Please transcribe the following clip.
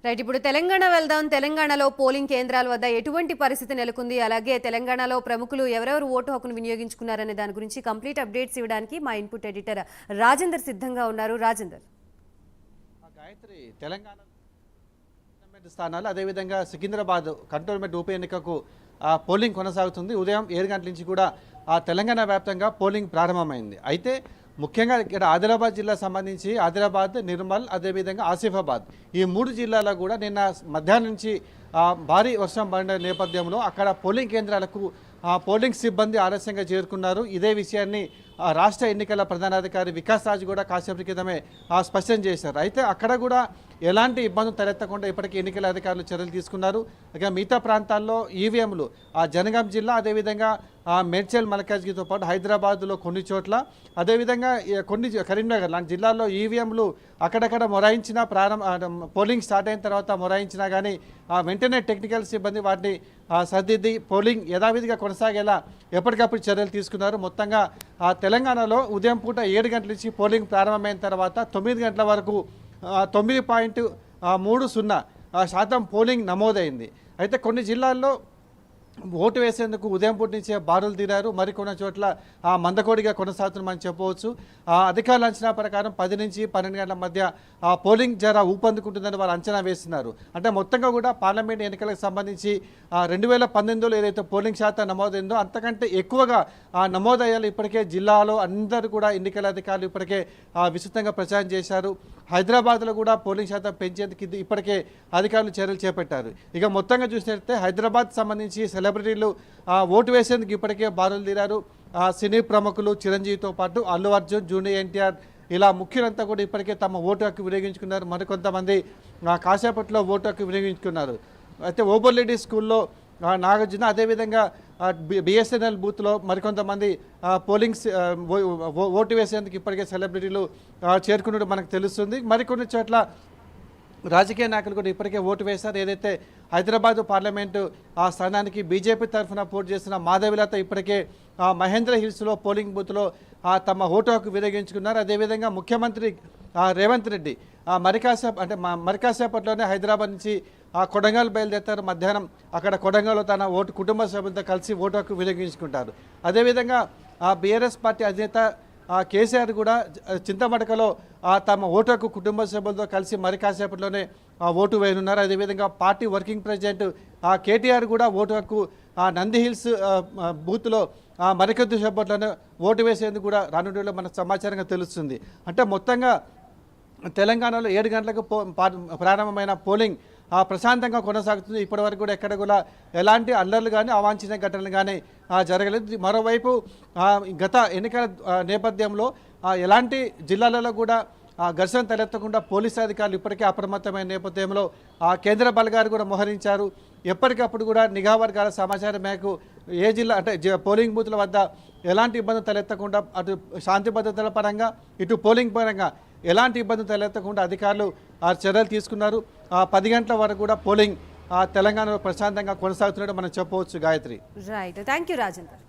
Right. ఇప్పుడు తెలంగాణ వెళ్దాం. తెలంగాణలో పోలింగ్ కేంద్రాల వద్ద ఎటువంటి పరిస్థితి నెలకొంది, అలాగే తెలంగాణలో ప్రముఖులు ఎవరెవరు ఓటు హక్కును వినియోగించుకున్నారనే దాని గురించి కంప్లీట్ అప్డేట్స్ ఇవ్వడానికి మా ఇన్పుట్ ఎడిటర్ రాజేందర్ సిద్ధంగా ఉన్నారు. రాజేందర్. గాయత్రి, తెలంగాణ స్థానాలు అదేవిధంగా సికింద్రాబాద్ కంటోన్మెంట్ ఉప ఎన్నికకు పోలింగ్ కొనసాగుతుంది. ఉదయం 7 గంటల నుంచి కూడా తెలంగాణ వ్యాప్తంగా పోలింగ్ ప్రారంభమైంది. అయితే ముఖ్యంగా ఇక్కడ ఆదిలాబాద్ జిల్లా సంబంధించి ఆదిలాబాద్, నిర్మల్, అదేవిధంగా ఆసిఫాబాద్ ఈ 3 జిల్లాలో కూడా నిన్న మధ్యాహ్నం నుంచి భారీ వర్షం పడిన నేపథ్యంలో అక్కడ పోలింగ్ కేంద్రాలకు పోలింగ్ సిబ్బంది ఆలస్యంగా చేరుకున్నారు. ఇదే విషయాన్ని రాష్ట్ర ఎన్నికల ప్రధానాధికారి వికాస్ రాజ్ కూడా కాసేపటి క్రితమే స్పష్టం చేశారు. అయితే అక్కడ కూడా ఎలాంటి ఇబ్బందులు తలెత్తకుండా ఇప్పటికీ ఎన్నికల అధికారులు చర్యలు తీసుకున్నారు. ఇక మిగతా ప్రాంతాల్లో ఈవీఎంలు జనగాం జిల్లా, అదేవిధంగా మేడ్చల్, మల్కాజ్గిరితో పాటు హైదరాబాద్లో కొన్ని చోట్ల, అదేవిధంగా కొన్ని కరీంనగర్ లాంటి జిల్లాల్లో ఈవీఎంలు అక్కడక్కడ మొరాయించిన పోలింగ్ స్టార్ట్ అయిన తర్వాత మొరాయించినా కానీ వెంటనే టెక్నికల్ సిబ్బంది వాటిని సర్దిద్ది పోలింగ్ యథావిధిగా కొనసాగేలా ఎప్పటికప్పుడు చర్యలు తీసుకున్నారు. మొత్తంగా తెలంగాణలో ఉదయం పూట 7 గంటల నుంచి పోలింగ్ ప్రారంభమైన తర్వాత 9 గంటల వరకు 9.30% పోలింగ్ నమోదైంది. అయితే కొన్ని జిల్లాల్లో ఓటు వేసేందుకు ఉదయం పూట నుంచే బారులు తీరారు. మరికొన్ని చోట్ల మందకోడిగా కొనసాగుతున్నామని చెప్పవచ్చు. అధికారుల అంచనా ప్రకారం 10 నుంచి 12 గంటల మధ్య పోలింగ్ జర ఊపందుకుంటుందని వారు అంచనా వేస్తున్నారు. అంటే మొత్తంగా కూడా పార్లమెంట్ ఎన్నికలకు సంబంధించి 2018లో ఏదైతే పోలింగ్ శాతం నమోదైందో అంతకంటే ఎక్కువగా నమోదయ్యాలి. ఇప్పటికే జిల్లాలో అందరూ కూడా ఎన్నికల అధికారులు ఇప్పటికే విస్తృతంగా ప్రచారం చేశారు. హైదరాబాద్లో కూడా పోలింగ్ శాతం పెంచేందుకు ఇప్పటికే అధికారులు చర్యలు చేపట్టారు. ఇక మొత్తంగా చూసినట్లయితే హైదరాబాద్ సంబంధించి సెలబ్రిటీలు ఓటు వేసేందుకు ఇప్పటికే బారులు తీరారు. సినీ ప్రముఖులు చిరంజీవితో పాటు అల్లు అర్జున్, జూనియర్ ఎన్టీఆర్ ఇలా ముఖ్యులంతా కూడా ఇప్పటికే తమ ఓటు హక్కు వినియోగించుకున్నారు. మరికొంతమంది కాసేపట్లో ఓటు హక్కు వినియోగించుకున్నారు. అయితే ఓబర్లేడీ స్కూల్లో నాగార్జున, అదేవిధంగా బిఎస్ఎన్ఎల్ బూత్లో మరికొంతమంది ఓటు వేసేందుకు ఇప్పటికే సెలబ్రిటీలు చేరుకున్నట్టు మనకు తెలుస్తుంది. మరికొన్ని చోట్ల రాజకీయ నాయకులు కూడా ఇప్పటికే ఓటు వేశారు. ఏదైతే హైదరాబాద్ పార్లమెంటు స్థానానికి బీజేపీ తరఫున పోటీ చేసిన మాధవిలత ఇప్పటికే మహేంద్ర హిల్స్లో పోలింగ్ బూత్లో తమ ఓటు హక్కు వినియోగించుకున్నారు. అదేవిధంగా ముఖ్యమంత్రి రేవంత్ రెడ్డి మరికాసేపట్లోనే హైదరాబాద్ నుంచి కొడంగల్ బయలుదేరుతారు. మధ్యాహ్నం అక్కడ కొడంగల్లో తన కుటుంబ సభ్యులతో కలిసి ఓటు హక్కు వినియోగించుకుంటారు. అదేవిధంగా బీఆర్ఎస్ పార్టీ అధినేత కేసీఆర్ కూడా చింతమడకలో తమ ఓటు హక్కు కుటుంబ సభ్యులతో కలిసి మరి కాసేపట్లోనే ఓటు వేయనున్నారు. అదేవిధంగా పార్టీ వర్కింగ్ ప్రెసిడెంట్ కేటీఆర్ కూడా ఓటు హక్కు నంది హిల్స్ బూత్లో మరికొద్ది సేపట్లోనే ఓటు వేసేందుకు కూడా రానుండేలో మనకు సమాచారంగా తెలుస్తుంది. అంటే మొత్తంగా తెలంగాణలో 7 గంటలకు ప్రారంభమైన పోలింగ్ ప్రశాంతంగా కొనసాగుతుంది. ఇప్పటివరకు కూడా ఎక్కడ కూడా ఎలాంటి అల్లర్లు కానీ అవాంఛనీయ ఘటనలు కానీ జరగలేదు. మరోవైపు గత ఎన్నికల నేపథ్యంలో ఎలాంటి జిల్లాలలో కూడా ఘర్షణ తలెత్తకుండా పోలీసు అధికారులు ఇప్పటికే అప్రమత్తమైన నేపథ్యంలో కేంద్ర బలగాలు కూడా మోహరించారు. ఎప్పటికప్పుడు కూడా నిఘా వర్గాల సమాచారం మేరకు ఏ జిల్లా పోలింగ్ బూత్ల వద్ద ఎలాంటి ఇబ్బందులు తలెత్తకుండా అటు శాంతి భద్రతల పరంగా ఇటు పోలింగ్ పరంగా ఎలాంటి ఇబ్బందులు తలెత్తకుండా అధికారులు చర్యలు తీసుకున్నారు. 10 గంటల వరకు కూడా పోలింగ్ తెలంగాణలో ప్రశాంతంగా కొనసాగుతున్నట్టు మనం చెప్పవచ్చు. Gayatri. Right. Thank you Rajender.